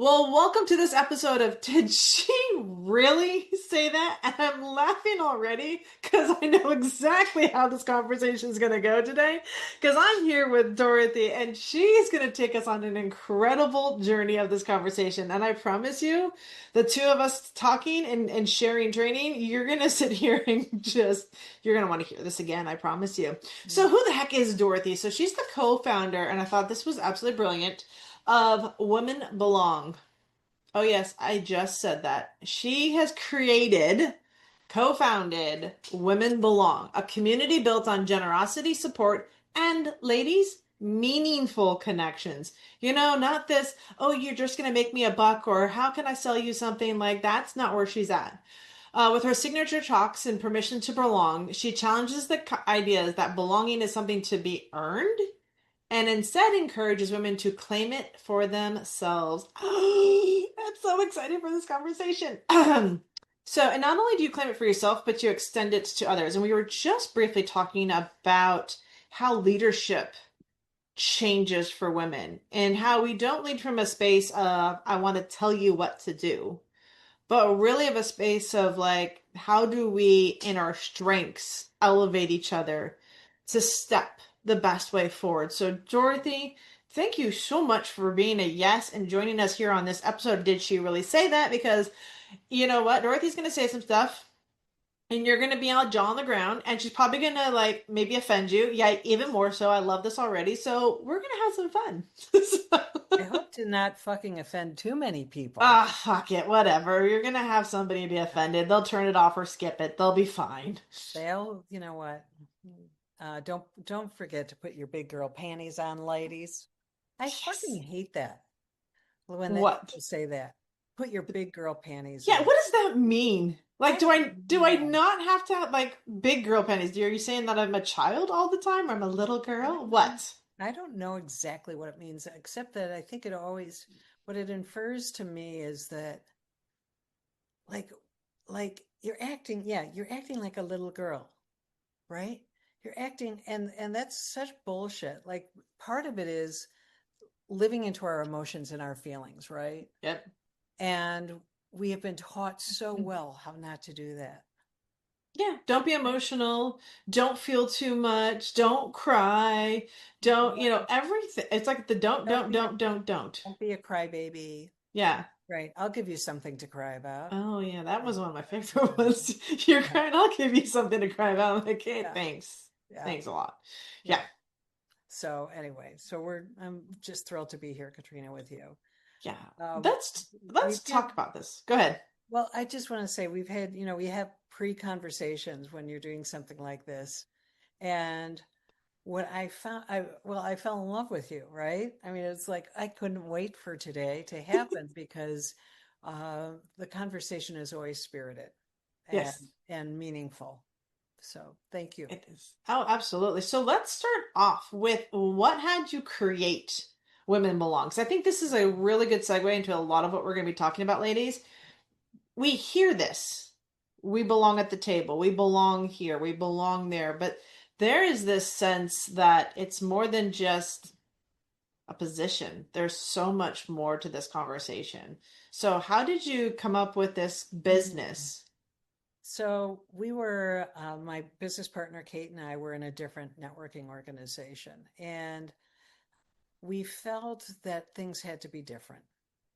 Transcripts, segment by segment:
Well, welcome to this episode of Did She Really Say That? And I'm laughing already because I know exactly how this conversation is going to go today. Because I'm here with Dorothy and she's going to take us on an incredible journey of this conversation. And I promise you, the two of us talking and sharing training, you're going to sit here and you're going to want to hear this again. I promise you. So, who the heck is Dorothy? So, she's the co founder, and I thought this was absolutely brilliant of Women Belong. Oh, yes, I just said that. She has created, co founded Women Belong, a community built on generosity, support, and ladies, meaningful connections. Not this, oh, you're just going to make me a buck, or how can I sell you something? Like, that's not where she's at. With her signature talks and permission to belong, she challenges the ideas that belonging is something to be earned and instead encourages women to claim it for themselves. I'm so excited for this conversation. And not only do you claim it for yourself, but you extend it to others. And we were just briefly talking about how leadership changes for women and how we don't lead from a space of, I want to tell you what to do, but really of a space of like, how do we, in our strengths, elevate each other to step the best way forward? So, Dorothy, thank you so much for being a yes and joining us here on this episode. Did she really say that? Because you know what? Dorothy's going to say some stuff. And you're gonna be on jaw on the ground, and she's probably gonna like maybe offend you. Yeah, even more so. I love this already. So we're gonna have some fun. I hope to not fucking offend too many people. Ah, fuck it, whatever. You're gonna have somebody be offended. They'll turn it off or skip it. They'll be fine. They'll, you know what? Don't forget to put your big girl panties on, ladies. I Yes. fucking hate that when the What? people say that. Put your big girl panties Yeah, on. what does that mean? Like, I do I don't know. not have to have like big girl panties? Are you saying that I'm a child all the time? Or I'm a little girl? What? I don't know exactly what it means, except that I think what it infers to me is that like, like you're acting like a little girl, right? You're acting, and that's such bullshit. Like part of it is living into our emotions and our feelings, right? Yep. And we have been taught so well how not to do that. Yeah, don't be emotional. Don't feel too much. Don't cry. Don't, Right. everything. It's like the don't, Don't don't, be a don't, don't, don't. don't be a crybaby. Yeah. Right. I'll give you something to cry about. Oh yeah, that was Right. one of my favorite ones. You're Yeah. crying, I'll give you something to cry about. I'm like, hey, Yeah. thanks. Yeah. Thanks a lot. Yeah. Yeah. So anyway, I'm just thrilled to be here, Katrina, with you. Yeah. Um, Let's we've had talk about this. Go ahead. Well, I just want to say we have pre-conversations when you're doing something like this. And what I found, I fell in love with you, right? I mean, it's like I couldn't wait for today to happen because the conversation is always spirited and Yes, and meaningful. So thank you. it is. Oh, absolutely. So let's start off with what had you create Women Belong? Because I think this is a really good segue into a lot of what we're going to be talking about, ladies. We hear this. We belong at the table. We belong here. We belong there. But there is this sense that it's more than just a position. There's so much more to this conversation. So, how did you come up with this Mm. business? So my business partner Kate and I were in a different networking organization, and we felt that things had to be different.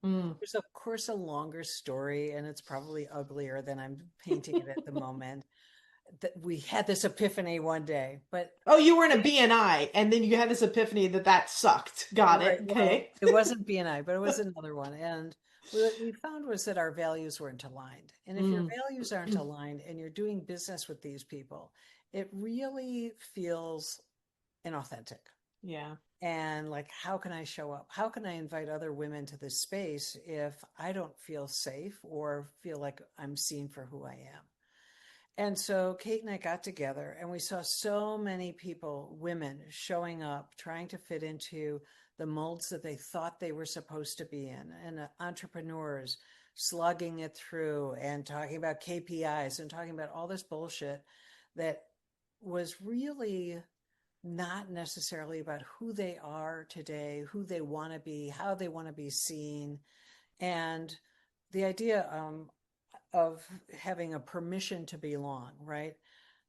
Mm. There's, of course, a longer story, and it's probably uglier than I'm painting it at the moment. That we had this epiphany one day, but Oh, you were in a BNI, and then you had this epiphany that that sucked. Got it. right, well, Okay. it wasn't BNI, but it was another one. And what we found was that our values weren't aligned. And if your Mm. values aren't aligned and you're doing business with these people, it really feels inauthentic. Yeah. And like, how can I show up? How can I invite other women to this space if I don't feel safe or feel like I'm seen for who I am? And so Kate and I got together and we saw so many people, women, showing up, trying to fit into the molds that they thought they were supposed to be in, and entrepreneurs slugging it through and talking about KPIs and talking about all this bullshit that was really not necessarily about who they are today, who they want to be, how they want to be seen. And the idea of having a permission to belong, right?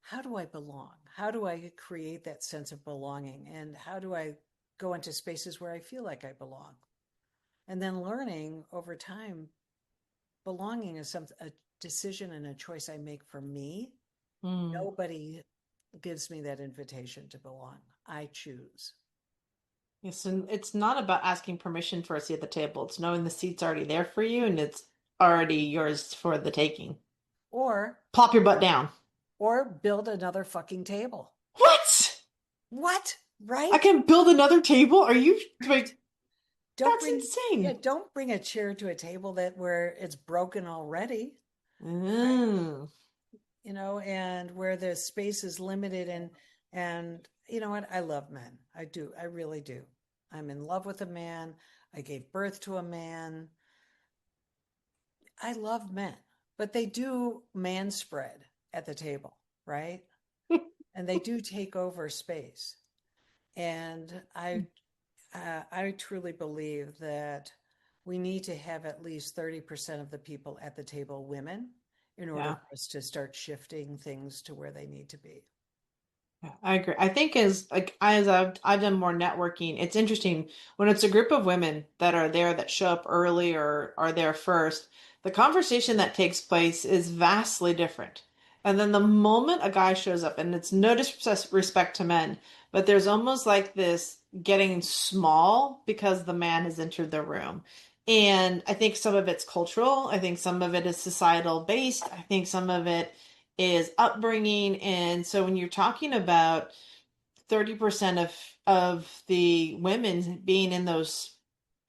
How do I belong? How do I create that sense of belonging? And how do I go into spaces where I feel like I belong? And then learning over time, belonging is a decision and a choice I make for me. Mm. Nobody gives me that invitation to belong. I choose. Yes, and it's not about asking permission for a seat at the table. It's knowing the seat's already there for you and it's already yours for the taking. Or Plop your butt down. build another fucking table. What? What? I Right? can build another table? Are you Right. like Don't that's bring yeah, insane. don't bring a chair to a table that where it's broken already, right? Mm. And where the space is limited and you know what? I love men. I do. I really do. I'm in love with a man. I gave birth to a man. I love men, but they do man spread at the table, right? And they do take over space. And I truly believe that we need to have at least 30% of the people at the table women in order Yeah. for us to start shifting things to where they need to be. Yeah, I agree. I think as like as I've done more networking, it's interesting when it's a group of women that are there that show up early or are there first, the conversation that takes place is vastly different. And then the moment a guy shows up, and it's no disrespect to men, but there's almost like this getting small because the man has entered the room. And I think some of it's cultural. I think some of it is societal based. I think some of it is upbringing. And so when you're talking about 30% of the women being in those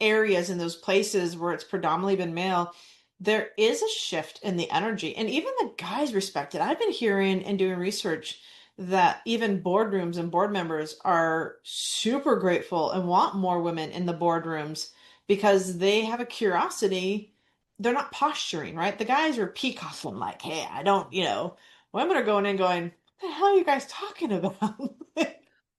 areas in those places where it's predominantly been male, there is a shift in the energy. And even the guys respect it. I've been hearing and doing research that even boardrooms and board members are super grateful and want more women in the boardrooms because they have a curiosity. They're not posturing, right? The guys are peacocking like, hey, I don't, women are going in going, what the hell are you guys talking about?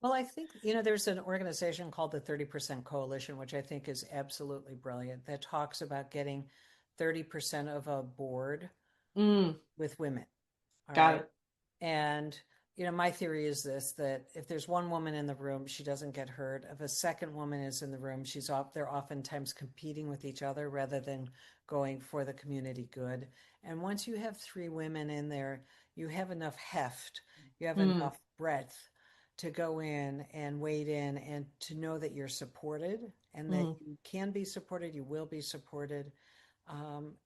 Well, I think, there's an organization called the 30% Coalition, which I think is absolutely brilliant, that talks about getting 30% of a board Mm, with women. All got right. it. And, my theory is this, that if there's one woman in the room, she doesn't get hurt. If a second woman is in the room, they're oftentimes competing with each other rather than going for the community good. And once you have three women in there, you have enough heft, you have Mm, enough breadth to go in and wade in and to know that you're supported and that mm. you can be supported, you will be supported.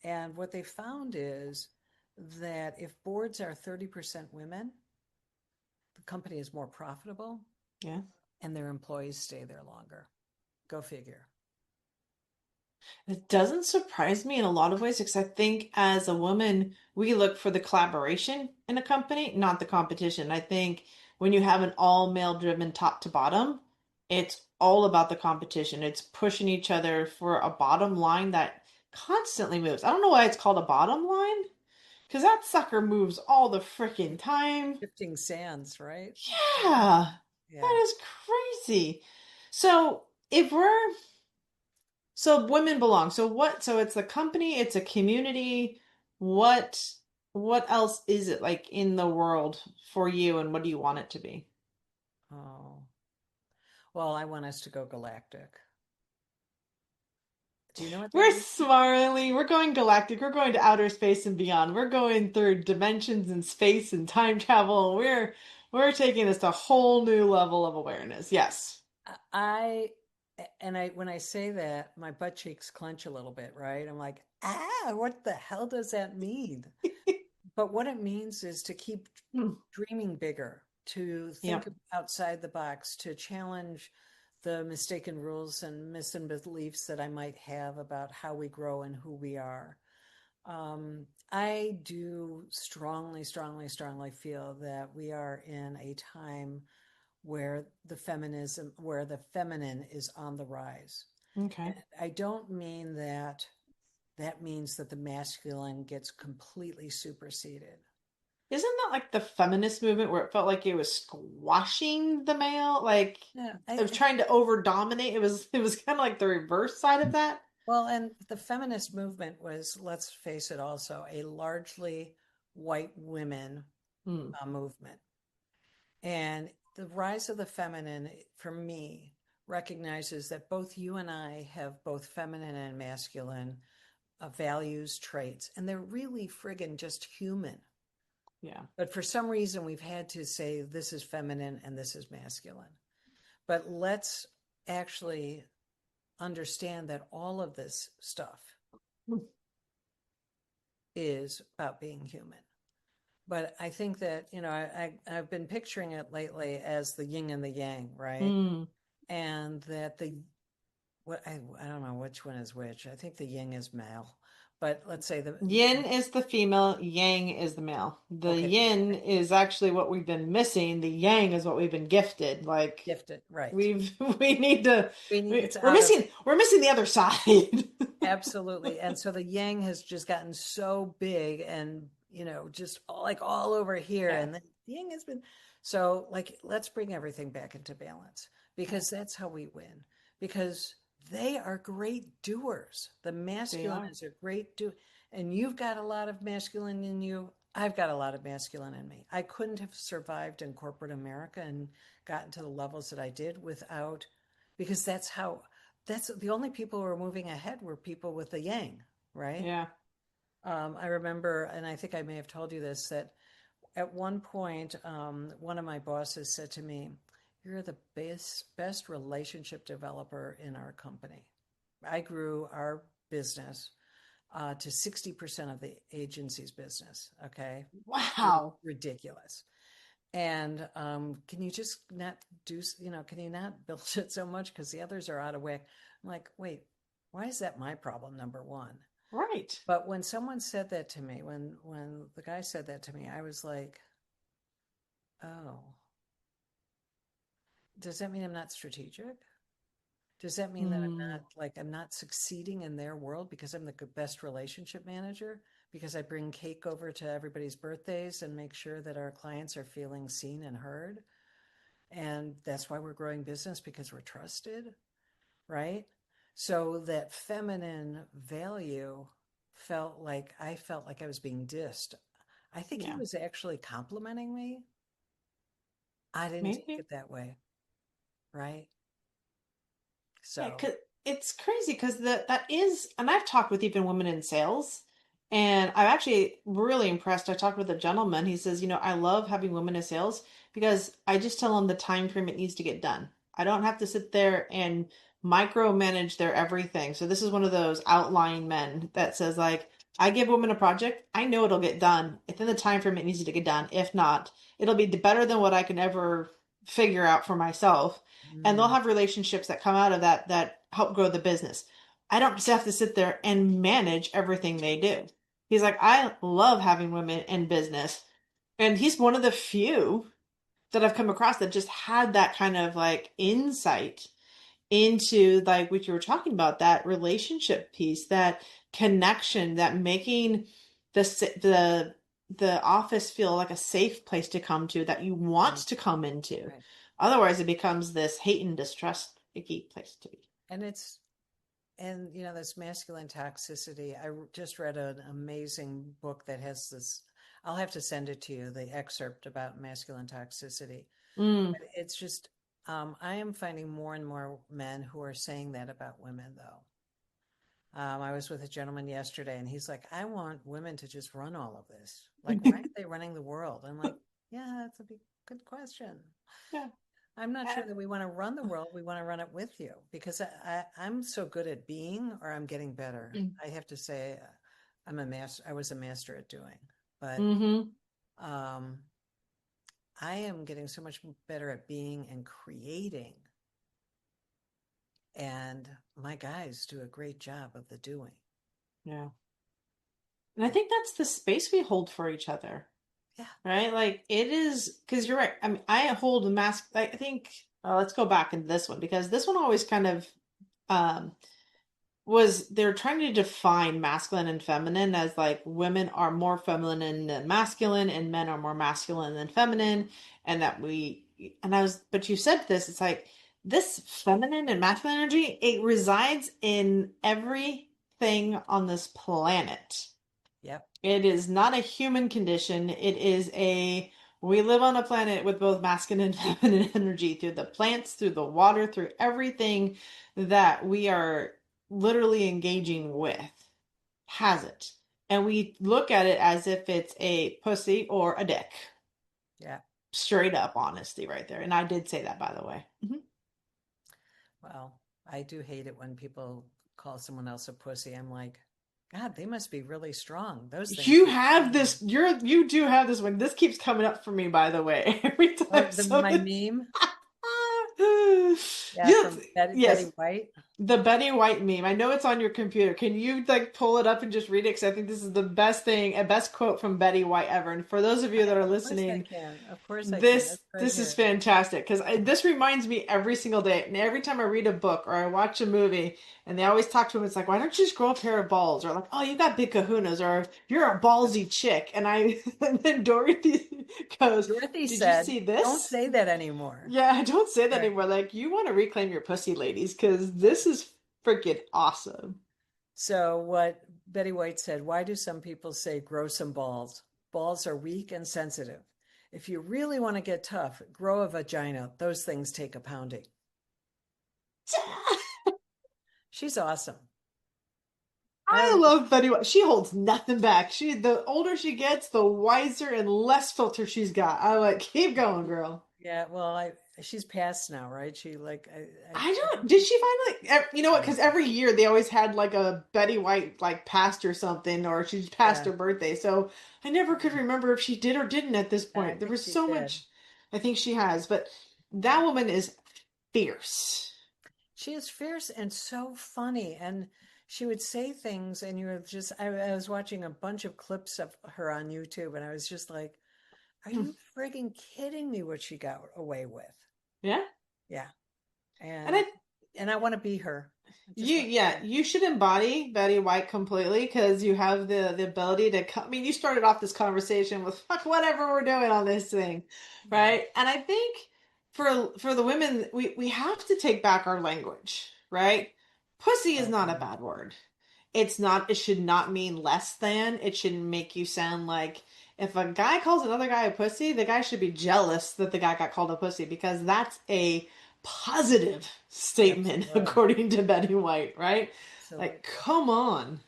And what they found is that if boards are 30% women, the company is more profitable Yeah. and their employees stay there longer. Go figure. It doesn't surprise me in a lot of ways because I think as a woman, we look for the collaboration in a company, not the competition. I think when you have an all male driven top to bottom, it's all about the competition. It's pushing each other for a bottom line that constantly moves. I don't know why it's called a bottom line because that sucker moves all the freaking time. Shifting sands, right? Yeah. Yeah, Yeah. that is crazy. So if we're so women belong. So what? So it's a company, it's a community. What what else is it like in the world for you and what do you want it to be? Oh, well, I want us to go galactic. Do you know what that We're means? smiling, we're going galactic, we're going to outer space and beyond. We're going through dimensions and space and time travel. We're taking this to a whole new level of awareness. Yes. I, when I say that, my butt cheeks clench a little bit, right? I'm like, what the hell does that mean? But what it means is to keep Hmm. dreaming bigger, to think Yep. outside the box, to challenge the mistaken rules and myths and beliefs that I might have about how we grow and who we are. I do strongly, strongly, strongly feel that we are in a time where the feminine is on the rise. Okay. And I don't mean that means that the masculine gets completely superseded. Isn't that like the feminist movement where it felt like it was squashing the male? Like Yeah, it was trying to over dominate. It was kind of like the reverse side of that. Well, and the feminist movement was, let's face it, also a largely white women Mm, movement. And the rise of the feminine, for me, recognizes that both you and I have both feminine and masculine values, traits, and they're really friggin' just human. yeah. But for some reason, we've had to say this is feminine and this is masculine. But let's actually understand that all of this stuff Mm. is about being human. But I think that, I've been picturing it lately as the yin and the yang, right? Mm. And that I don't know which one is which. I think the yin is male, but let's say Yin is the female, yang is the male. The okay, yin is actually what we've been missing. The yang is what we've been gifted. Like gifted, right. we've we need to It's we're out of missing the other side. absolutely. And so the yang has just gotten so big and, just all over here. Yeah. And the yang has been so like, let's bring everything back into balance Yeah. because that's how we win. Because they are great doers. The They masculine are. is a great do. And you've got a lot of masculine in you. I've got a lot of masculine in me. I couldn't have survived in corporate America and gotten to the levels that I did without, because that's the only people who were moving ahead were people with the yang, right? Yeah. I remember, and I think I may have told you this, that at one point, one of my bosses said to me, "You're the best relationship developer in our company." I grew our business to 60% of the agency's business. Okay. Wow. Ridiculous. And can you just not can you not build it so much because the others are out of whack? I'm like, wait, why is that my problem, number one? Right. But when someone said that to me, when the guy said that to me, I was like, oh, does that mean I'm not strategic? Does that mean that Mm. I'm not succeeding in their world because I'm the best relationship manager? Because I bring cake over to everybody's birthdays and make sure that our clients are feeling seen and heard? And that's why we're growing business because we're trusted, right? So that feminine value I felt like I was being dissed. I think he Yeah. was actually complimenting me. I didn't take Maybe. it that way, right? Yeah, So, cause it's crazy because that is, and I've talked with even women in sales, and I'm actually really impressed. I talked with a gentleman. He says, I love having women in sales because I just tell them the time frame it needs to get done. I don't have to sit there and micromanage their everything. So this is one of those outlying men that says like, I give women a project, I know it'll get done within the time frame it needs to get done. If not, it'll be better than what I can ever figure out for myself, and they'll mm, have relationships that come out of that help grow the business. I don't just have to sit there and manage everything they do. He's like, I love having women in business. And he's one of the few that I've come across that just had that kind of like insight into like what you were talking about, that relationship piece, that connection, that making the the office feel like a safe place to come to that you want right, to come into. right. Otherwise, it becomes this hate and distrust icky place to be. And this masculine toxicity. Just read an amazing book that has this. I'll have to send it to you, the excerpt about masculine toxicity. Mm. But it's just, I am finding more and more men who are saying that about women, though. I was with a gentleman yesterday, and he's like, I want women to just run all of this. Like, why aren't they running the world? I'm like, yeah, that's a good question. Yeah. I'm not sure that we want to run the world. We want to run it with you because I'm so good at being, or I'm getting better. I have to say, I'm a master. I was a master at doing, but Mm-hmm. um, I am getting so much better at being and creating. And my guys do a great job of the doing. Yeah. And I It, think that's the space we hold for each other, yeah. right? Like it is, because you're right. I mean, I hold a mask. I think, let's go back into this one because this one always kind of um, was they're trying to define masculine and feminine as like women are more feminine than masculine and men are more masculine than feminine, and that we, and I was, but you said this, it's like this feminine and masculine energy, it resides in everything on this planet. Yep. It is not a human condition. It is we live on a planet with both masculine and feminine energy through the plants, through the water, through everything that we are literally engaging with has it. And we look at it as if it's a pussy or a dick. Yeah. Straight up honesty right there. And I did say that, by the way. Well, I do hate it when people call someone else a pussy. I'm like, God, they must be really strong. Those things You get have strong. this, you do have this one. This keeps coming up for me, by the way, every Oh, time. my meme? Yeah, Yes, from Betty yes. White. The Betty White meme. I know it's on your computer. Can you like pull it up and just read it? Because I think this is the best thing, a best quote from Betty White ever. And for those of you that are Of course I listening, can. Of course I can. this It's right this is here. fantastic because this reminds me every single day, and every time I read a book or I watch a movie, and they always talk to him. It's like, why don't you just grow a pair of balls? Or like, oh, you got big kahunas, or you're a ballsy chick. And I, and then Dorothy goes, Dorothy did you said, see don't this? say that anymore. Yeah, I don't say that Right. anymore. Like, you want to reclaim your pussy, ladies, because this is freaking awesome. So, what Betty White said, why do some people say grow some balls? Balls are weak and sensitive. If you really want to get tough, grow a vagina. Those things take a pounding. She's awesome. I I love, love Betty White. She holds nothing back. The older she gets, the wiser and less filter she's got. I like, keep going, girl. yeah, well, she's passed now, right? She like, I I don't. think Did she, she finally? You know what? Because every year they always had like a Betty White like passed or something, or she passed yeah, her birthday. So I never could remember if she did or didn't at this I point. There think was she so did. much. I think she has, but that woman is fierce. She is fierce and so funny. And she would say things, and you were just, I was watching a bunch of clips of her on YouTube, and I was just like, are you frigging kidding me what she got away with? Yeah, Yeah. and And I want to be her. I just want to be yeah, her. you should embody Betty White completely because you have the ability to I mean, you started off this conversation with fuck whatever we're doing on this thing, Yeah. right? And I think for the women, we have to take back our language, right? Pussy is Oh, not a yeah. bad word. It's not, it should not mean less than. It should make you sound like if a guy calls another guy a pussy, the guy should be jealous that the guy got called a pussy because that's a positive statement, Absolutely. according to Betty White, right? Like, Absolutely. come on.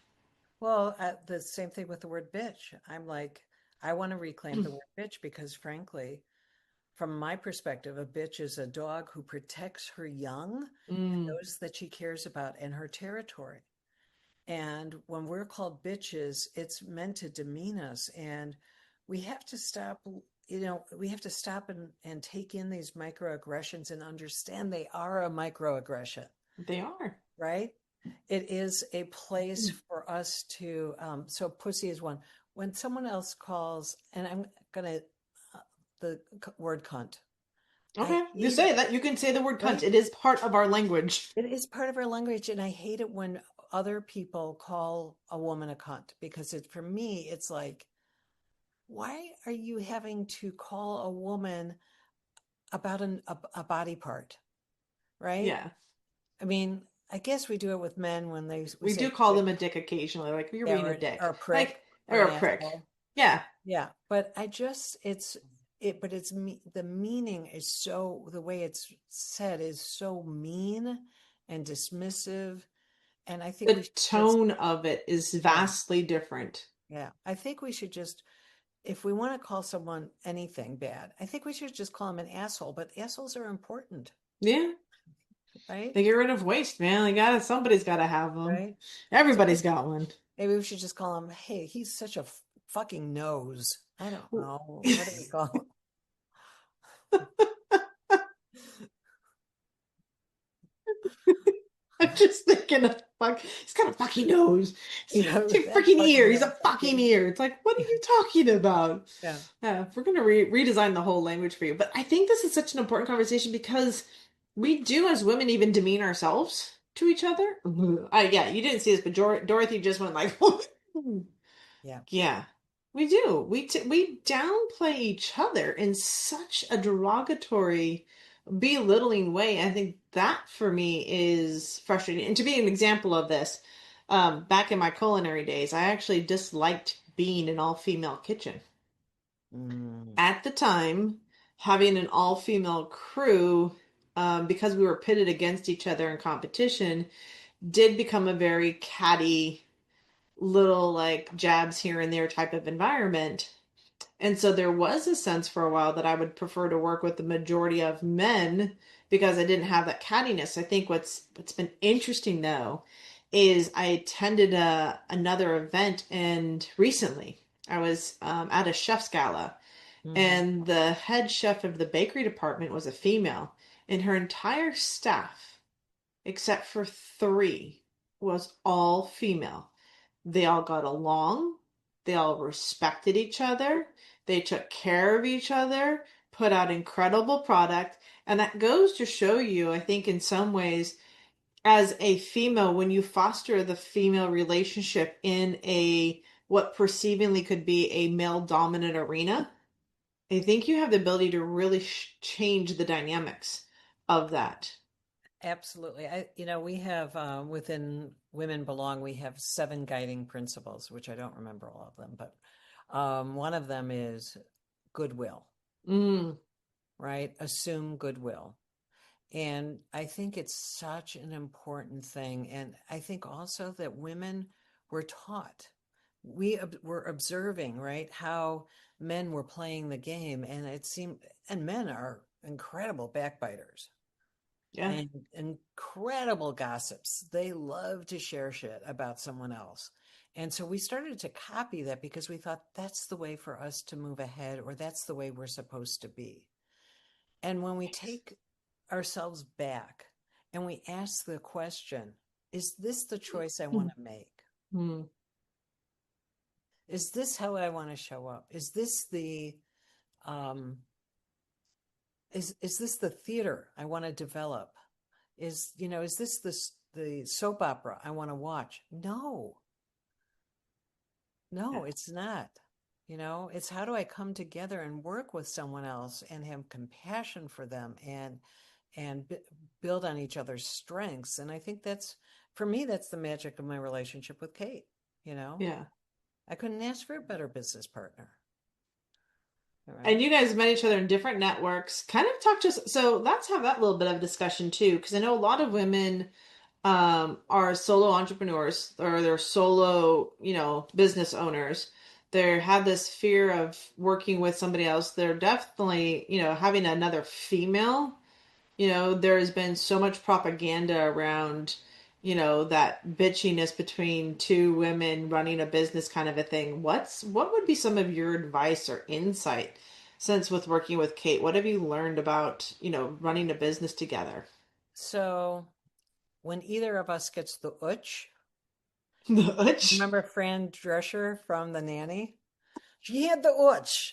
Well, the same thing with the word bitch. I'm like, I want to reclaim the word bitch because, frankly, from my perspective, a bitch is a dog who protects her young and Mm, those that she cares about in her territory. And when we're called bitches, it's meant to demean us. And we have to stop, we have to stop and take in these microaggressions and understand they are a microaggression, they are. right? It is a place for us to, so pussy is one. When someone else calls, and I'm going to, the word cunt, I Okay, you hate say it, that. You can say the word cunt. right? It is part of our language. It is part of our language, and I hate it when other people call a woman a cunt because for me, it's like, why are you having to call a woman about a body part, right? Yeah. I mean, I guess we do it with men when we We say do call them a dick occasionally, like you're yeah, being a or dick. a Like, prick or or an a prick. asshole. Yeah. Yeah, but I just but the meaning is so the way it's said is so mean and dismissive, and I think we The should just tone of it is yeah. vastly different. Yeah, I think we should just, if we want to call someone anything bad, I think we should just call them an asshole. But assholes are important, Yeah. right? They get rid of waste, man. Somebody's got to have them. Right. So Everybody's got one. maybe we should just call him, hey, he's such a fucking nose. I don't know. What do we call I'm just thinking of fuck. He's got a fucking nose. him? It's a That freaking fucking ear. He's nose. a fucking ear. It's like, what are you talking about? Yeah. We're gonna redesign the whole language for you. But I think this is such an important conversation because we do, as women, even demean ourselves to each other. Yeah, you didn't see this, but Dorothy just went like, Yeah. yeah, we do. We downplay each other in such a derogatory, belittling way. I think that for me is frustrating. And to be an example of this, back in my culinary days, I actually disliked being an all-female kitchen. Mm, At the time, having an all-female crew, because we were pitted against each other in competition, did become a very catty little like jabs here and there type of environment. And so there was a sense for a while that I would prefer to work with the majority of men because I didn't have that cattiness. I think what's been interesting though is I attended another event and recently I was at a chef's gala mhm. and the head chef of the bakery department was a female and her entire staff except for three was all female. They all got along. They all respected each other. They took care of each other, put out incredible product. And that goes to show you, I think, in some ways, as a female, when you foster the female relationship in a what perceivingly could be a male dominant arena, I think you have the ability to really change the dynamics of that. Absolutely. We have within Women Belong, we have 7 guiding principles, which I don't remember all of them, but one of them is goodwill, Mm, right? Assume goodwill. And I think it's such an important thing. And I think also that women were taught, were observing, right, how men were playing the game. And it seemed, and men are incredible backbiters yeah. and incredible gossips. They love to share shit about someone else. And so we started to copy that because we thought that's the way for us to move ahead, or that's the way we're supposed to be. And when we take ourselves back and we ask the question, is this the choice I want to make? Mm, Is this how I want to show up? Is this the um is this the theater I want to develop? Is this the soap opera I want to watch? No. yeah. No, it's not. It's how do I come together and work with someone else and have compassion for them and build on each other's strengths. And I think that's, for me, that's the magic of my relationship with Kate. You know, Yeah. I couldn't ask for a better business partner. All And right. you guys met each other in different networks. Kind of talk to us. So let's have that little bit of discussion too, because I know a lot of women are solo entrepreneurs or they're solo, business owners. They have this fear of working with somebody else. They're definitely, having another female. There's been so much propaganda around, that bitchiness between two women running a business kind of a thing. What would be some of your advice or insight since with working with Kate? What have you learned about, running a business together? So when either of us gets the utch, The itch. remember Fran Drescher from The Nanny? She had the utch,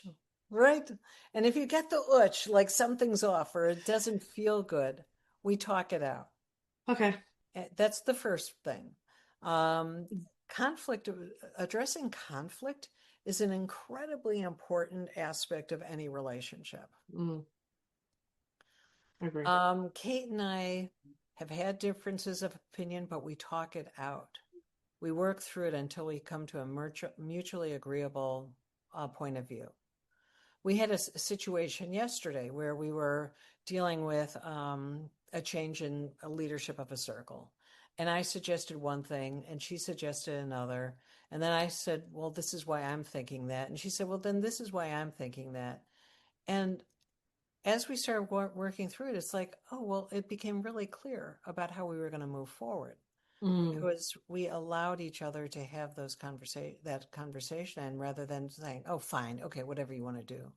right? And if you get the utch, like something's off or it doesn't feel good, we talk it out. Okay. That's the first thing. Um, conflict, addressing conflict is an incredibly important aspect of any relationship. Mm, I agree. Kate and I have had differences of opinion, but we talk it out. We work through it until we come to a mutually agreeable point of view. We had a situation yesterday where we were dealing with a change in a leadership of a circle. And I suggested one thing and she suggested another. And then I said, well, this is why I'm thinking that. And she said, well, then this is why I'm thinking that. And as we started working through it, it's like, oh, well, it became really clear about how we were going to move forward Mm. because we allowed each other to have that conversation, and rather than saying, oh, fine, okay, whatever you want to do.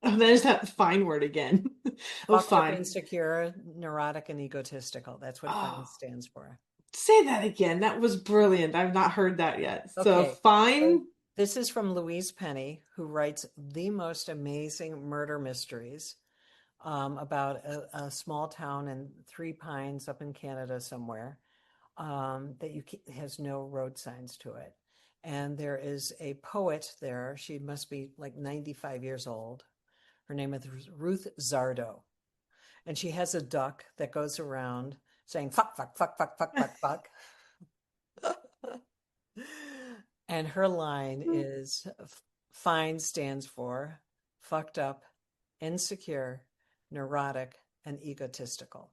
Oh, there's that fine word again. Oh, Fucked up, fine. insecure, neurotic, and egotistical. That's what fine Oh, stands for. say that again. That was brilliant. I've not heard that yet. So Okay, so fine. this is from Louise Penny, who writes the most amazing murder mysteries about a small town in Three Pines up in Canada somewhere that has no road signs to it. And there is a poet there. She must be like 95 years old. Her name is Ruth Zardo. And she has a duck that goes around saying fuck, fuck, fuck, fuck, fuck, fuck, fuck. And her line is fine stands for fucked up, insecure, neurotic, and egotistical.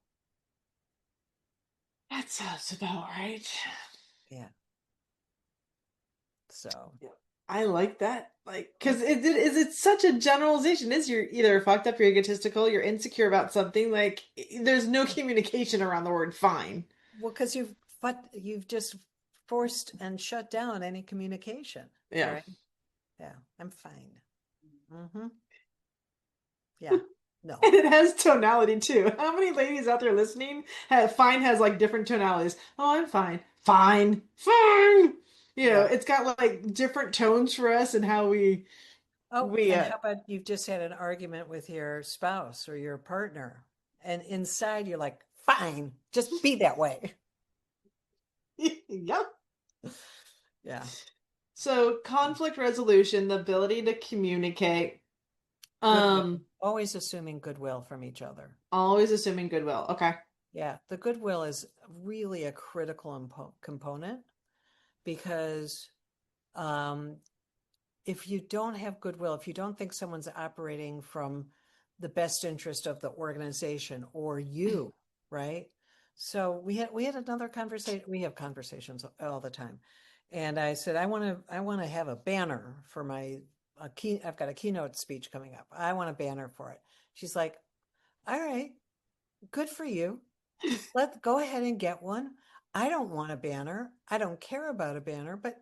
That sounds about right. Yeah. So, Yeah. I like that. Like, yeah. because it's such a generalization. Is you're either fucked up, you're egotistical, you're insecure about something. Like, there's no communication around the word fine. Well, because you've just forced and shut down any communication, Yeah. right? Yeah, I'm fine. Mm-hmm. Yeah. No. And it has tonality too. How many ladies out there listening have fine has like different tonalities? Oh, I'm fine. Fine. Fine. Yeah. It's got like different tones for us and how Oh, we and how about you've just had an argument with your spouse or your partner, and inside you're like, fine, just be that way. yep. Yeah. So conflict resolution, the ability to communicate, Goodwill. um, Always assuming goodwill from each other. always assuming goodwill. Okay. Yeah. The goodwill is really a critical component because um, if you don't have goodwill, if you don't think someone's operating from the best interest of the organization or you, right? So we had another conversation. We have conversations all the time, and I said I want to have a banner for my I've got a keynote speech coming up. I want a banner for it. She's like, all right, good for you. Let go ahead and get one. I don't want a banner. I don't care about a banner, but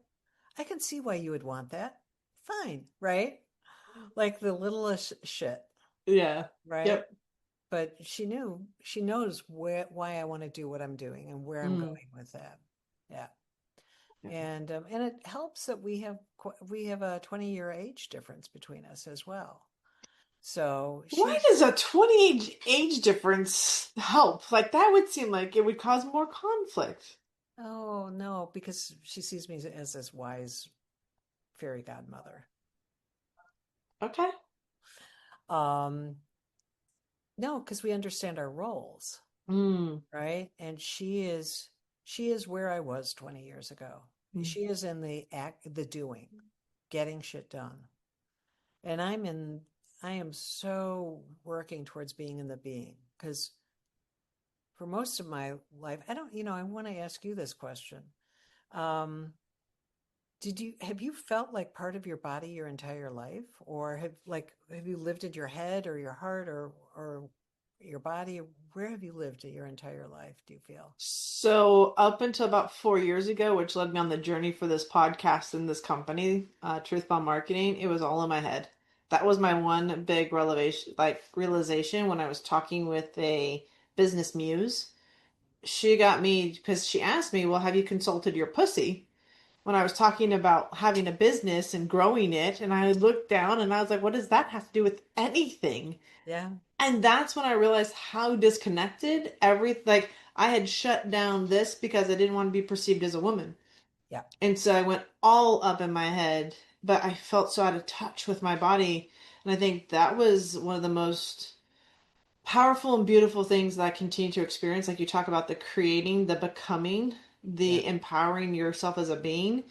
I can see why you would want that. Fine, right? Like the littlest shit, Yeah. right? Yep. But she knows why I want to do what I'm doing and where I'm Mm. going with that. Yeah. And it helps that we have a 20-year age difference between us as well. So Why she's does a 20 age difference help? Like that would seem like it would cause more conflict. oh no, because she sees me as this wise fairy godmother. Okay. Um, no, because we understand our roles, Mm. right? And she is where I was 20 years ago. Mm. She is in the doing, getting shit done. And I am so working towards being in the being because for most of my life, I want to ask you this question. Um, have you felt like part of your body your entire life? Or have you lived in your head or your heart or your body? Where have you lived your entire life, do you feel? So up until about 4 years ago, which led me on the journey for this podcast and this company, Truth Bomb Marketing, it was all in my head. That was my one big realization when I was talking with a business muse. She got me because she asked me, "Well, have you consulted your pussy?" When I was talking about having a business and growing it, and I looked down and I was like, "What does that have to do with anything?" Yeah, And that's when I realized how disconnected like I had shut down this because I didn't want to be perceived as a woman. yeah, And so I went all up in my head, but I felt so out of touch with my body. And I think that was one of the most powerful and beautiful things that I continue to experience. Like you talk about the creating, the becoming, yeah. the empowering yourself as a being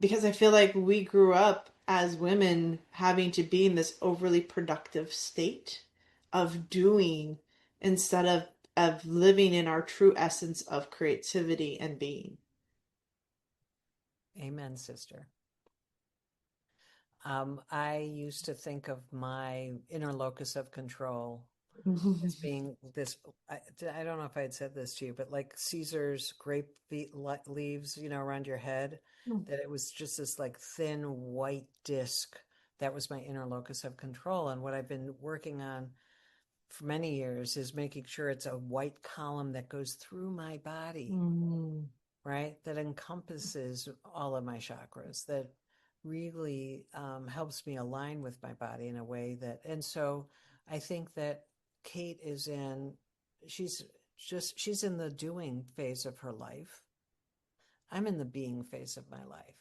because I feel like we grew up as women having to be in this overly productive state of doing instead of living in our true essence of creativity and being. Amen, sister. I used to think of my inner locus of control as being this. I don't know if I had said this to you, but like Caesar's leaves, around your head, that it was just this like thin white disc. That was my inner locus of control. And what I've been working on for many years is making sure it's a white column that goes through my body, Mm. right? That encompasses all of my chakras, that really helps me align with my body in a way and so I think that Kate she's she's in the doing phase of her life. I'm in the being phase of my life.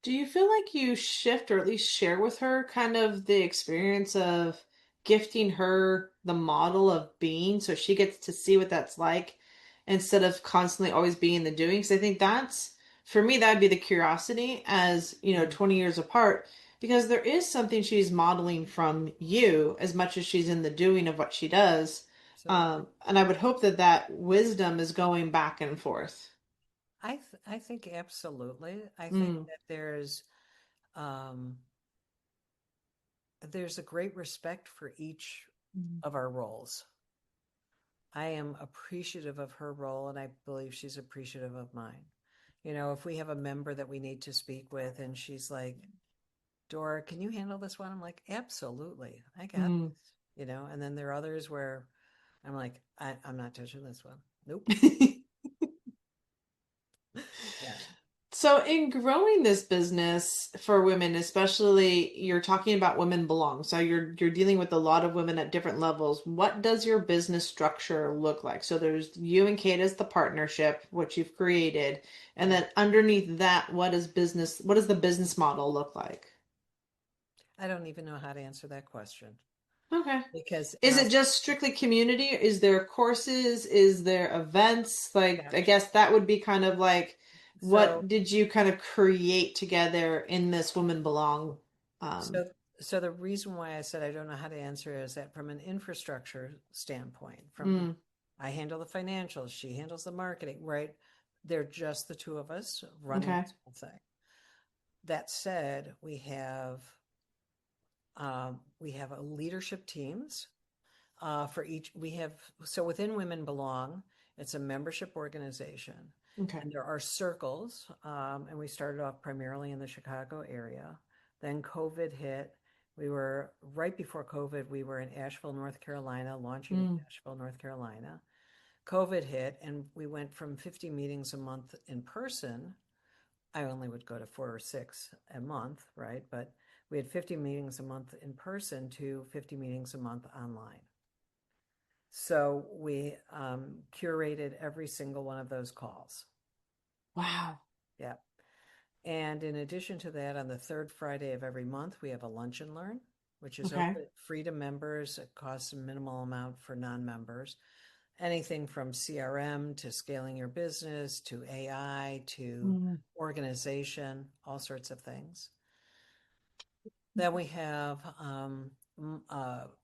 Do you feel like you shift or at least share with her kind of the experience of gifting her? the model of being so she gets to see what that's like instead of constantly always being the doing. Because I think that's, for me, that'd be the curiosity as, Mm. 20 years apart, because there is something she's modeling from you as much as she's in the doing of what she does. Absolutely. And I would hope that that wisdom is going back and forth. I think absolutely. I think Mm. that um, there's a great respect for each of our roles. I am appreciative of her role, and I believe she's appreciative of mine. If we have a member that we need to speak with, and she's like, Dora, can you handle this one? I'm like, absolutely, I got Mm. this. And then there are others where I'm like, I'm not touching this one. Nope. Yeah. So, in growing this business for women, especially you're talking about women belong. So you're dealing with a lot of women at different levels. What does your business structure look like? So there's you and Kate as the partnership, which you've created, and Yeah. then underneath that, what does the business model look like? I don't even know how to answer that question Okay. because, and Is it just strictly community? Is there courses? Is there events? Like, I gotcha. guess that would be kind of like, So, what did you kind of create together in this Women Belong? Um, so, so the reason why I said I don't know how to answer is that from an infrastructure standpoint, mm, I handle the financials, she handles the marketing, right? They're just the two of us running okay. this whole thing. That said, we have a leadership teams for each. We have so within Women Belong, it's a membership organization, Okay. and there are circles. And we started off primarily in the Chicago area. Then COVID hit. We were right before COVID. We were in Asheville, North Carolina, launching in Mm, Asheville, North Carolina. COVID hit, and we went from 50 meetings a month in person. I only would go to 4 or 6 a month, right? But we had 50 meetings a month in person to 50 meetings a month online. So we curated every single one of those calls. wow. Yeah. And in addition to that, on the third Friday of every month, we have a lunch and learn, which is Okay. open, free to members. It costs a minimal amount for non members. Anything from CRM to scaling your business to AI to Mm, organization, all sorts of things. Then we have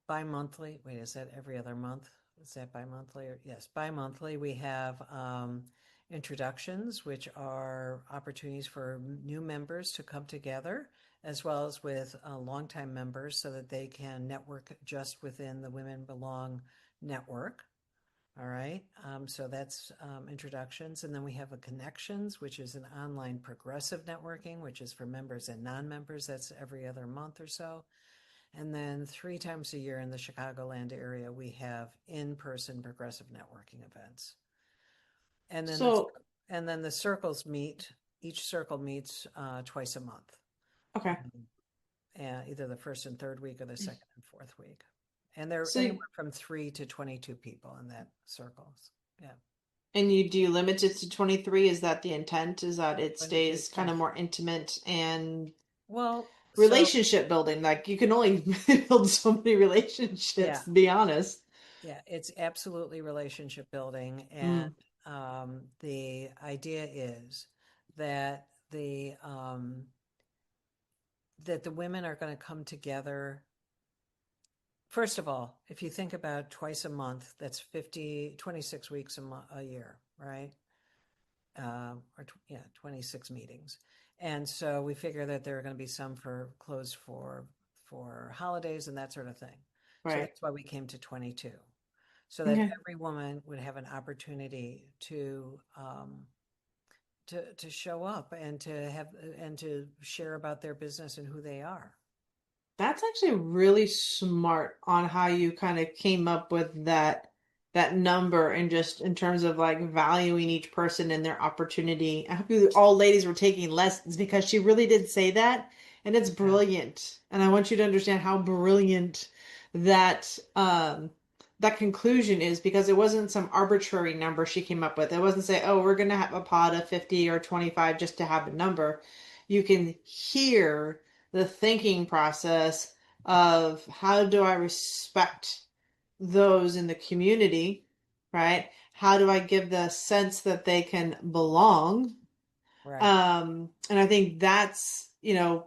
bi-monthly. Wait, is that every other month? Is that bi-monthly? Yes, bi-monthly. We have introductions, which are opportunities for new members to come together, as well as with longtime members so that they can network just within the Women Belong network. All right. So that's introductions. And then we have a connections, which is an online progressive networking, which is for members and non members. That's every other month or so. And then 3 times a year in the Chicagoland area, we have in person progressive networking events. And then so, the circles meet, each circle meets twice a month, okay. um, either the first and third week or the second and fourth week. And they're So, anywhere from 3 to 22 people in that circles. Yeah. and do you limit it to 23? Is that the intent? Is that it 22, stays kind of 23. more intimate and Well, so relationship building? Like, you can only build so many relationships, yeah, to be honest. yeah, it's absolutely relationship building. And Mm, the idea is that the women are going to come together. First of all, if you think about twice a month, that's 26 weeks a year, right? Yeah, 26 meetings. And so we figure that there are going to be some for closed for holidays and that sort of thing. So right. that's why we came to 22, so that Okay. every woman would have an opportunity to show up and to share about their business and who they are. That's actually really smart on how you kind of came up with that number and just in terms of like valuing each person and their opportunity. I hope you all ladies were taking lessons because she really did say that and it's Yeah. brilliant. And I want you to understand how brilliant that that conclusion is because it wasn't some arbitrary number she came up with. It wasn't say, "Oh, we're going to have a pot of 50 or 25 just to have a number." You can hear the thinking process of how do I respect those in the community, right? How do I give the sense that they can belong? Right. And I think that's,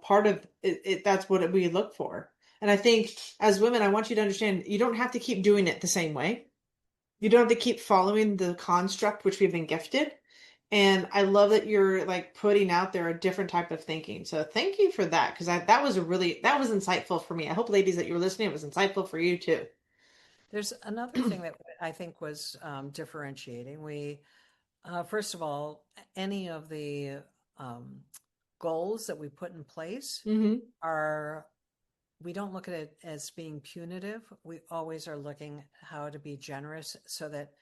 part of it, that's what we look for. And I think as women, I want you to understand you don't have to keep doing it the same way. You don't have to keep following the construct which we've been gifted. And I love that you're like putting out there a different type of thinking. So thank you for that because that was insightful for me. I hope ladies that you were listening, it was insightful for you too. There's another thing that I think was differentiating. First of all, any of the um, goals that we put in place Mm-hmm. are, we don't look at it as being punitive. We always are looking how to be generous so that,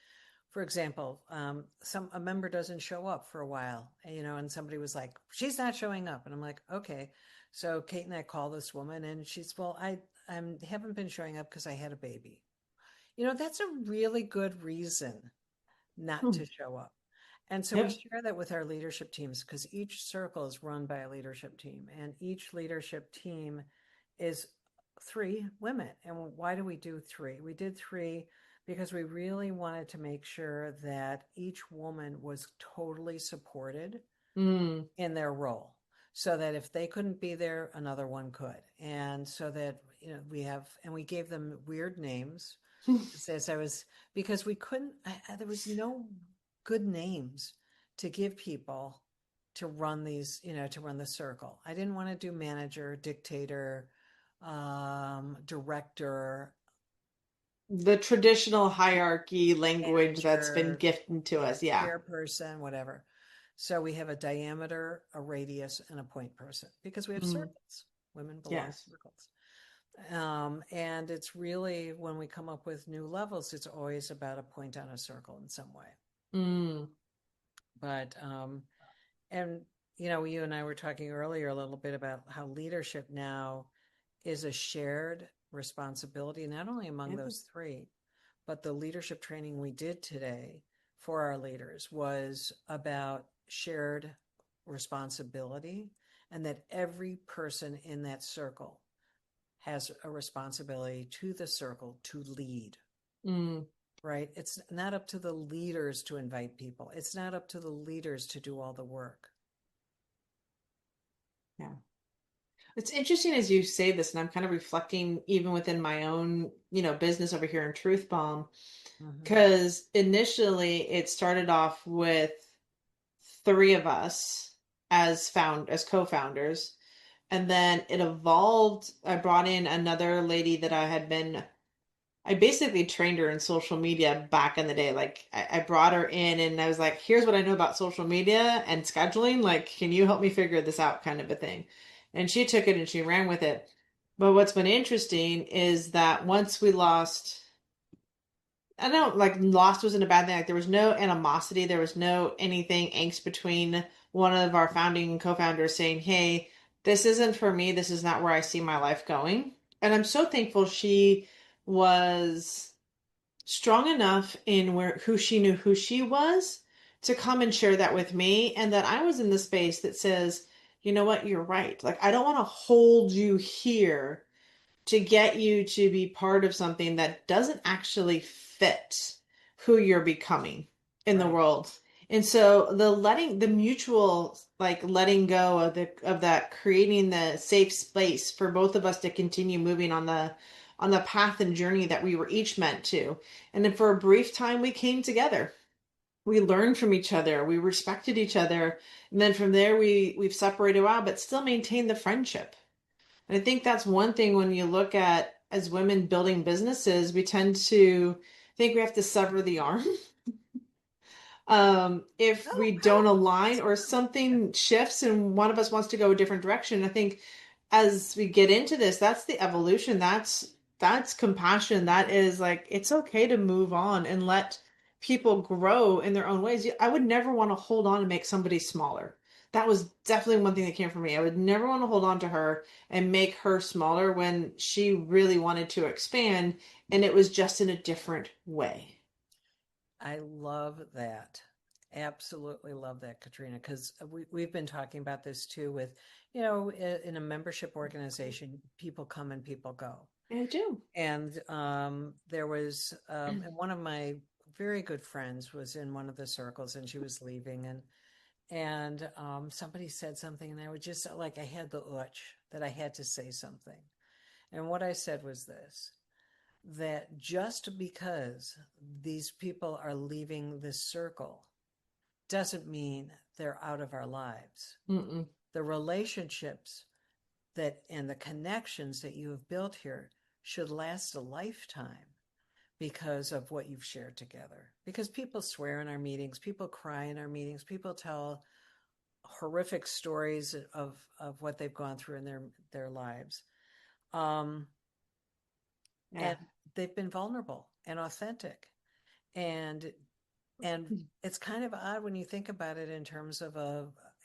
for example, a member doesn't show up for a while, and somebody was like, "She's not showing up," and I'm like, "Okay." So Kate and I call this woman, and she's, "Well, I haven't been showing up because I had a baby." That's a really good reason not Hmm. to show up. And so we Yep. share that with our leadership teams because each circle is run by a leadership team, and each leadership team is three women. And why do we do three? We did three because we really wanted to make sure that each woman was totally supported Mm. in their role so that if they couldn't be there, another one could. And so that, we gave them weird names. As I was, because we couldn't, there was no good names to give people to run to run the circle. I didn't want to do manager, dictator, director, The traditional hierarchy language that's been manager, gifted to yeah, us. Yeah. chairperson, whatever. So we have a diameter, a radius, and a point person because we have Mm. circles. Women belong Yes. to circles. And it's really, when we come up with new levels, it's always about a point on a circle in some way. Mm. But, and, you and I were talking earlier a little bit about how leadership now is a shared responsibility, not only among Yep. those three, but the leadership training we did today for our leaders was about shared responsibility, and that every person in that circle has a responsibility to the circle to lead, Mm. right? It's not up to the leaders to invite people, it's not up to the leaders to do all the work. Yeah. It's interesting as you say this, and I'm kind of reflecting even within my own, business over here in Truth Bomb, Mm-hmm. because initially it started off with three of us as co-founders, and then it evolved. I brought in another lady that I basically trained her in social media back in the day. Like I brought her in and I was like, here's what I know about social media and scheduling. Like, can you help me figure this out kind of a thing? And she took it and she ran with it. But what's been interesting is that once we lost, I don't like lost wasn't a bad thing. Like there was no animosity, there was no anything angst between one of our founding co-founders saying, "Hey, this isn't for me. This is not where I see my life going." And I'm so thankful she was strong enough in where who she knew who she was to come and share that with me, and that I was in the space that says, "You know what? You're right. Like I don't want to hold you here to get you to be part of something that doesn't actually fit who you're becoming in the Right. world." And so the mutual like letting go of that, creating the safe space for both of us to continue moving on the path and journey that we were each meant to. And then for a brief time we came together. We learned from each other, we respected each other, and then from there we've separated a while but still maintained the friendship. And I think that's one thing when you look at as women building businesses, we tend to think we have to sever the arm if Oh, we don't align or yeah. something shifts and one of us wants to go a different direction. I think as we get into this, that's the evolution. That's compassion. That is like it's okay to move on and let people grow in their own ways. I would never want to hold on and make somebody smaller. That was definitely one thing that came from me. I would never want to hold on to her and make her smaller when she really wanted to expand and it was just in a different way. I love that. Absolutely love that, Katrina, because we've been talking about this too with, in a membership organization, people come and people go. I do. And there was, and one of my very good friends was in one of the circles and she was leaving and somebody said something and I was just like, I had the urge that I had to say something. And what I said was this, that just because these people are leaving this circle doesn't mean they're out of our lives. Mm-mm. The relationships that and the connections that you have built here should last a lifetime because of what you've shared together. Because people swear in our meetings, people cry in our meetings, people tell horrific stories of what they've gone through in their lives. Um, Yeah. and they've been vulnerable and authentic. And and it's kind of odd when you think about it in terms of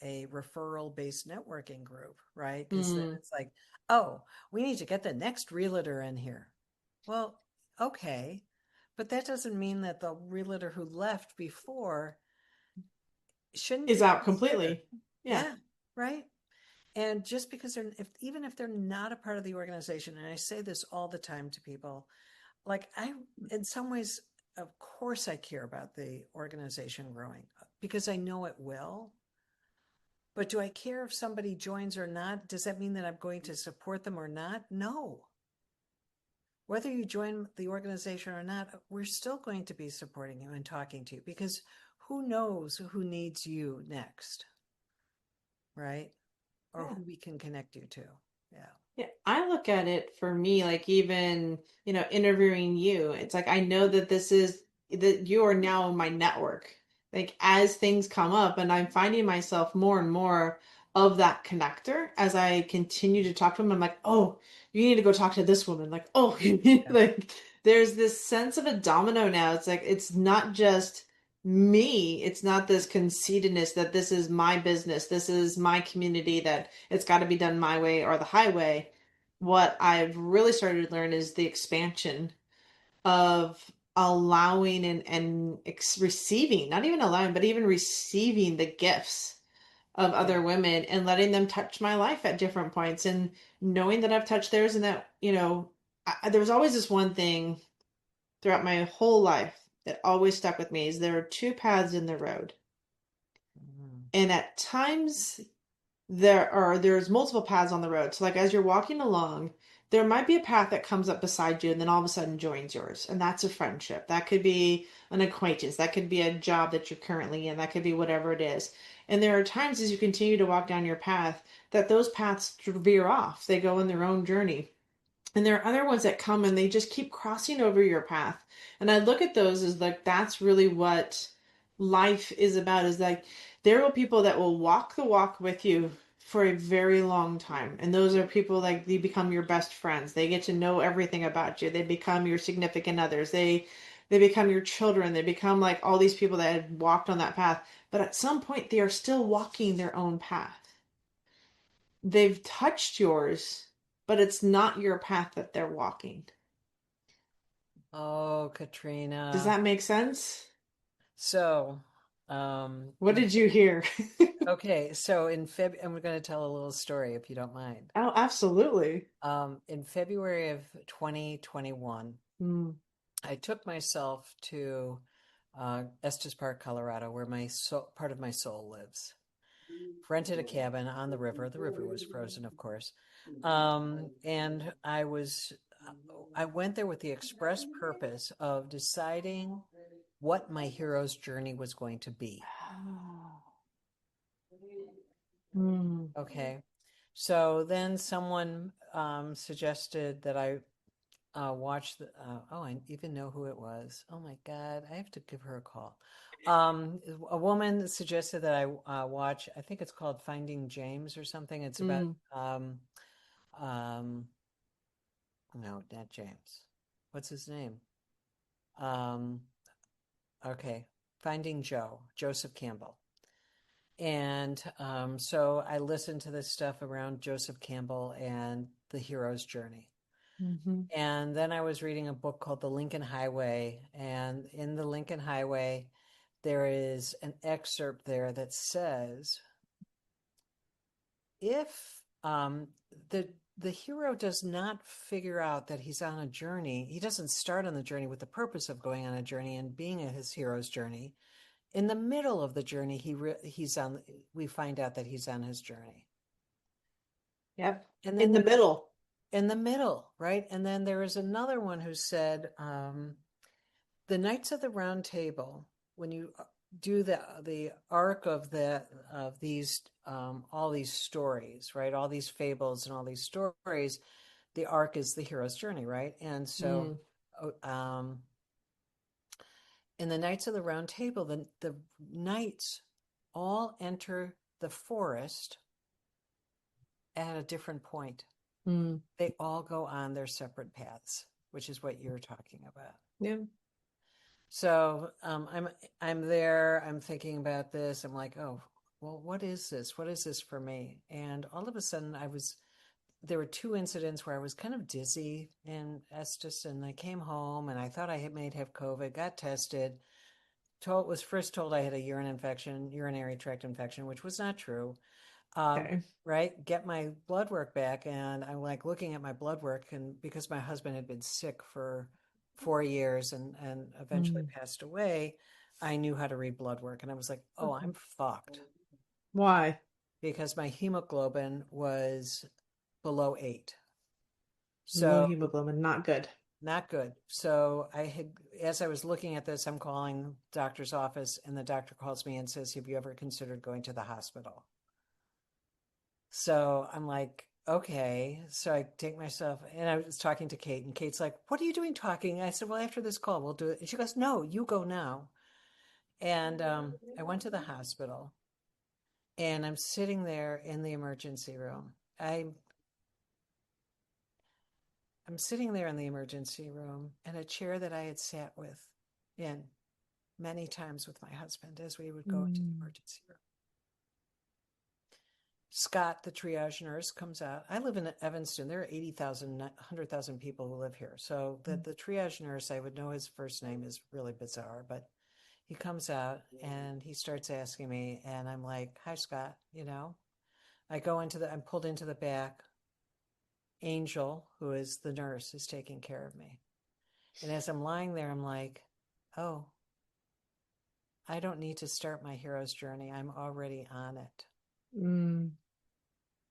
a referral based networking group, right? Because then Mm. it's like, oh, we need to get the next realtor in here. Well, okay, but that doesn't mean that the realtor who left before shouldn't Is be out considered. completely. Yeah. Yeah, right. And just because they're, if even if they're not a part of the organization, and I say this all the time to people, like in some ways, of course, I care about the organization growing because I know it will. But do I care if somebody joins or not? Does that mean that I'm going to support them or not? No. Whether you join the organization or not, we're still going to be supporting you and talking to you because who knows who needs you next, right? Or Yeah. who we can connect you to. Yeah. Yeah, I look at it for me, like even, interviewing you, it's like I know that this is that you are now in my network. Like as things come up and I'm finding myself more and more of that connector as I continue to talk to them, I'm like, oh, you need to go talk to this woman. Like, oh, Yeah. like there's this sense of a domino now. It's like it's not just me. It's not this conceitedness that this is my business, this is my community, that it's got to be done my way or the highway. What I've really started to learn is the expansion of allowing and receiving, not even allowing, but even receiving the gifts of Yeah. other women and letting them touch my life at different points and knowing that I've touched theirs and that, there was always this one thing throughout my whole life that always stuck with me is there are two paths in the road. Mm. And at times there's multiple paths on the road. So like as you're walking along, there might be a path that comes up beside you and then all of a sudden joins yours. And that's a friendship. That could be an acquaintance. That could be a job that you're currently in. That could be whatever it is. And there are times as you continue to walk down your path that those paths veer off. They go in their own journey. And there are other ones that come and they just keep crossing over your path. And I look at those as like that's really what life is about, is like there are people that will walk the walk with you for a very long time. And those are people like they become your best friends. They get to know everything about you. They become your significant others. They become your children. They become like all these people that had walked on that path. But at some point they are still walking their own path. They've touched yours, but it's not your path that they're walking. Oh, Does Katrina. that make sense? So, What did you hear? okay, so in Feb, and we're going to tell a little story if you don't mind. Oh, absolutely. In February of 2021, Mm, I took myself to Estes Park, Colorado, where my soul, part of my soul lives. Rented a cabin on the river. The river was frozen, of course. And I went there with the express purpose of deciding what my hero's journey was going to be. mm, Okay. So then someone suggested that I watch the, oh, I even know who it was. Oh my God, I have to give her a call. A woman suggested that I watch, I think it's called Finding James or something. It's about, mm, um, no, not James. What's his name? Um, okay, Finding Joe, Joseph Campbell. And so I listened to this stuff around Joseph Campbell and the hero's journey. mhm, And then I was reading a book called The Lincoln Highway. And in The Lincoln Highway, there is an excerpt there that says, if the the hero does not figure out that he's on a journey, he doesn't start on the journey with the purpose of going on a journey and being his hero's journey. In the middle of the journey, he's on. We find out that he's on his journey, Yep. and then In the there's middle. in the middle, right? And then there is another one who said, the Knights of the Round Table, when you do the arc of these all these stories, right? All these fables and all these stories, the arc is the hero's journey, right? And so, Mm, um, in the Knights of the Round Table, the knights all enter the forest at a different point. mm, They all go on their separate paths, which is what you're talking about. yeah. So I'm there. I'm thinking about this. I'm like, oh, well, what is this? What is this for me? And all of a sudden, there were two incidents where I was kind of dizzy in Estes, and I came home and I thought I might have COVID. Got tested. Was first told I had a urinary tract infection, which was not true. Um, Okay. right? Get my blood work back, and I'm like looking at my blood work, and because my husband had been sick for 4 years and eventually Mm. passed away, I knew how to read blood work, and I was like, oh, I'm fucked Why? because my hemoglobin was below 8. Low So hemoglobin, not good. not good. So as I was looking at this, I'm calling doctor's office, and the doctor calls me and says, have you ever considered going to the hospital? So I'm like, okay. So I take myself, and I was talking to Kate, and Kate's like, what are you doing talking? I said, well, after this call, we'll do it. And she goes, no, you go now. And I went to the hospital, and I'm sitting there in the emergency room. I'm sitting there in the emergency room in a chair that I had sat in many times with my husband as we would go into the Mm. emergency room. Scott, the triage nurse, comes out. I live in Evanston. There are 80,000, 100,000 people who live here. So the triage nurse, I would know his first name is really bizarre, but he comes out and he starts asking me, and I'm like, hi, Scott, I'm pulled into the back. Angel, who is the nurse, is taking care of me. And as I'm lying there, I'm like, oh, I don't need to start my hero's journey. I'm already on it. Mm.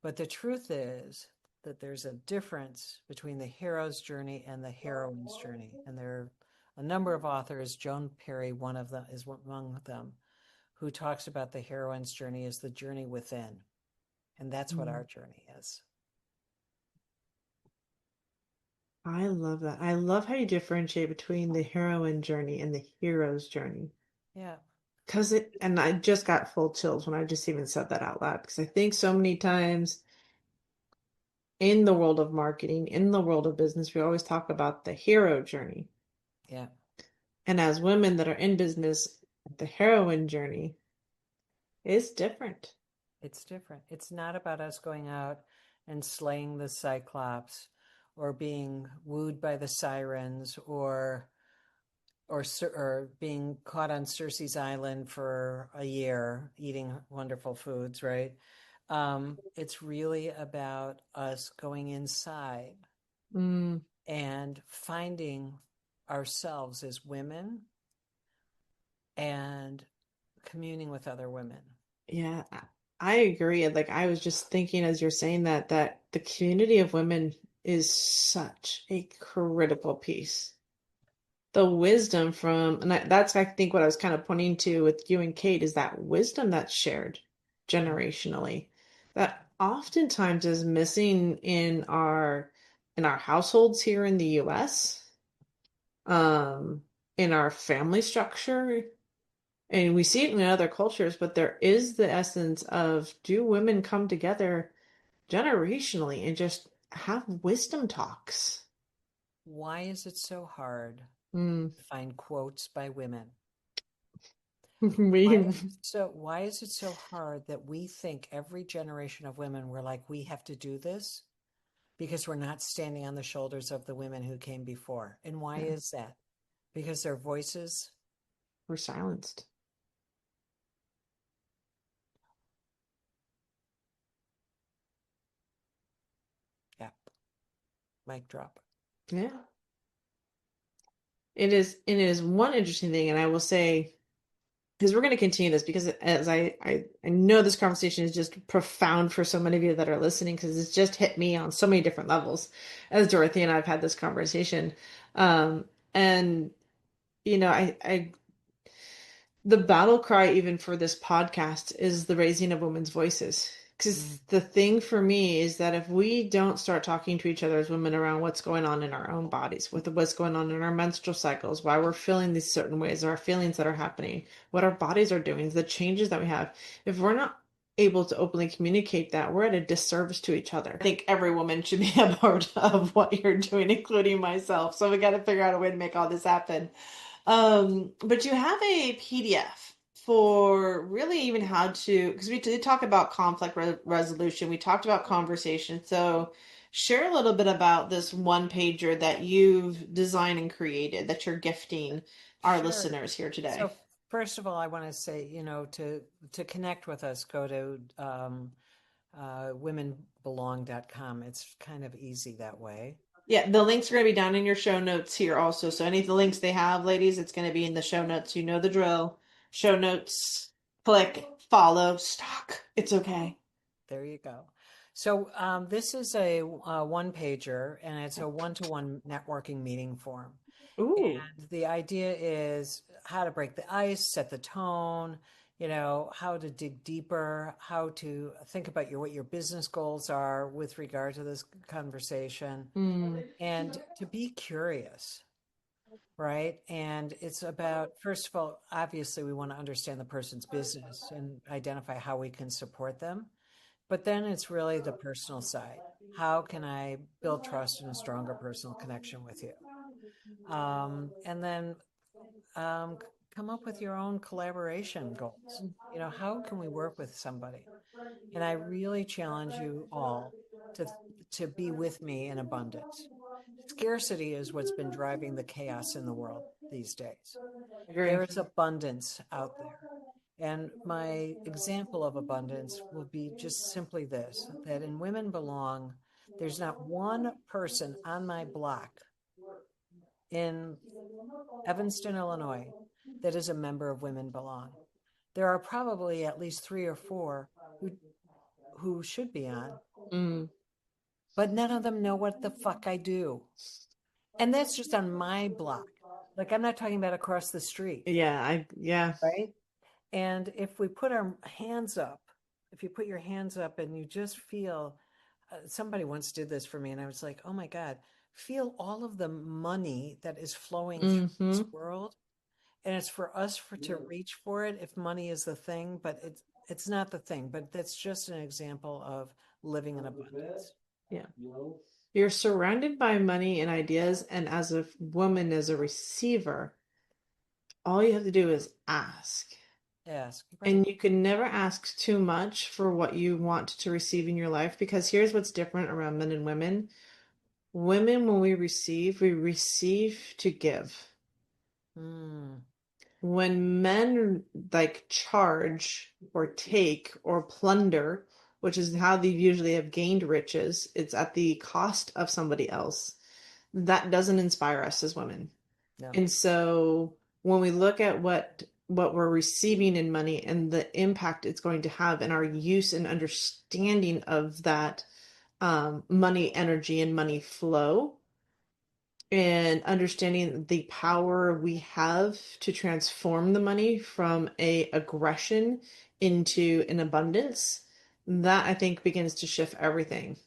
But the truth is that there's a difference between the hero's journey and the heroine's journey. And there are a number of authors, Joan Perry, one of them, is among them, who talks about the heroine's journey as the journey within. And that's what Mm. our journey is. I love that. I love how you differentiate between the heroine journey and the hero's journey. Yeah. And I just got full chills when I just even said that out loud. Because I think so many times in the world of marketing, in the world of business, we always talk about the hero journey. Yeah. And as women that are in business, the heroine journey is different. It's different. It's not about us going out and slaying the Cyclops or being wooed by the sirens or being caught on Cersei's island for a year eating wonderful foods, right? It's really about us going inside Mm, and finding ourselves as women and communing with other women. yeah, I agree. Like I was just thinking as you're saying that the community of women is such a critical piece. The wisdom that's I think what I was kind of pointing to with you and Kate is that wisdom that's shared generationally that oftentimes is missing in our households here in the US, um, in our family structure. And we see it in other cultures, but there is the essence of do women come together generationally and just have wisdom talks? Why is it so hard Mm. to find quotes by women? We Why is it so hard that we think every generation of women we're like we have to do this because we're not standing on the shoulders of the women who came before? And why yeah, is that? Because their voices we're silenced. Mic drop. Yeah. It is one interesting thing, and I will say, because we're going to continue this, because as I know this conversation is just profound for so many of you that are listening, because it's just hit me on so many different levels as Dorothy and I've had this conversation. And I the battle cry even for this podcast is the raising of women's voices. Mm, Because the thing for me is that if we don't start talking to each other as women around what's going on in our own bodies, with what's going on in our menstrual cycles, why we're feeling these certain ways, our feelings that are happening, what our bodies are doing, the changes that we have, if we're not able to openly communicate that, we're at a disservice to each other. I think every woman should be a part of what you're doing, including myself. So we got to figure out a way to make all this happen. But you have a PDF for really even how to, because we did talk about conflict resolution, we talked about conversation. So share a little bit about this one pager that you've designed and created that you're gifting our sure. listeners here today. So first of all, I want to say, to connect with us, go to womenbelong.com. It's kind of easy that way. Yeah, the links are going to be down in your show notes here also. So any of the links they have, ladies, it's going to be in the show notes. You know the drill. Show notes, click, follow, stalk. It's okay. There you go. So this is a one pager, and it's a one-to-one networking meeting form. Ooh. And the idea is how to break the ice, set the tone, how to dig deeper, how to think about what your business goals are with regard to this conversation, Mm. and to be curious, right? And it's about, first of all, obviously, we want to understand the person's business and identify how we can support them. But then it's really the personal side. How can I build trust and a stronger personal connection with you? And then um, come up with your own collaboration goals. How can we work with somebody? And I really challenge you all to to be with me in abundance. Scarcity is what's been driving the chaos in the world these days. Agree. There is abundance out there. And my example of abundance will be just simply this, that in Women Belong, there's not one person on my block in Evanston, Illinois, that is a member of Women Belong. There are probably at least three or four who should be on, Mm. but none of them know what the fuck I do. And that's just on my block. Like, I'm not talking about across the street, Yeah. right? And if we put our hands up, if you put your hands up and you just feel, somebody once did this for me, and I was like, oh my God, feel all of the money that is flowing through Mm-hmm. this world. And it's for us to reach for it if money is the thing, but it's not the thing. But that's just an example of living in abundance. Yeah. You're surrounded by money and ideas, and as a woman, as a receiver, all you have to do is ask. Ask, right? And you can never ask too much for what you want to receive in your life, because here's what's different around men and women. Women, when we receive to give. Mm, When men like charge or take or plunder, which is how they usually have gained riches, it's at the cost of somebody else. That doesn't inspire us as women. no. And so when we look at what we're receiving in money and the impact it's going to have in our use and understanding of that money energy and money flow, and understanding the power we have to transform the money from a aggression into an abundance, that I think begins to shift everything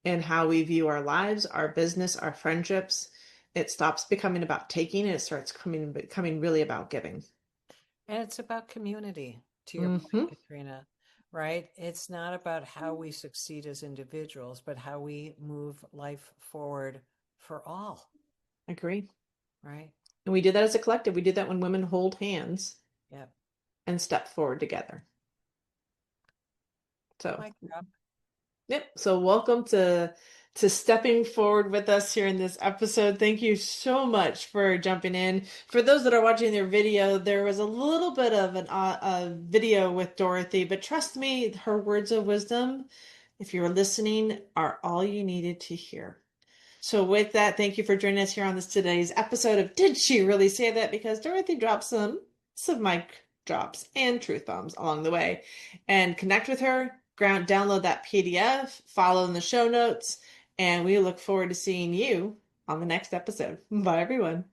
in how we view our lives, our business, our friendships. It stops becoming about taking and it starts becoming really about giving. And it's about community, to your point, Mm-hmm. Katrina, right? It's not about how we succeed as individuals, but how we move life forward for all, Agree. right? And we do that as a collective. We do that when women hold hands Yep. and step forward together. So Mic drop. yep. So welcome to stepping forward with us here in this episode. Thank you so much for jumping in. For those that are watching their video, there was a little bit of a video with Dorothy, but trust me, her words of wisdom, if you're listening, are all you needed to hear. So, with that, thank you for joining us here on this today's episode of Did She Really Say That? Because Dorothy dropped some mic drops and truth bombs along the way. And connect with her, download that PDF, follow in the show notes, and we look forward to seeing you on the next episode. Bye, everyone.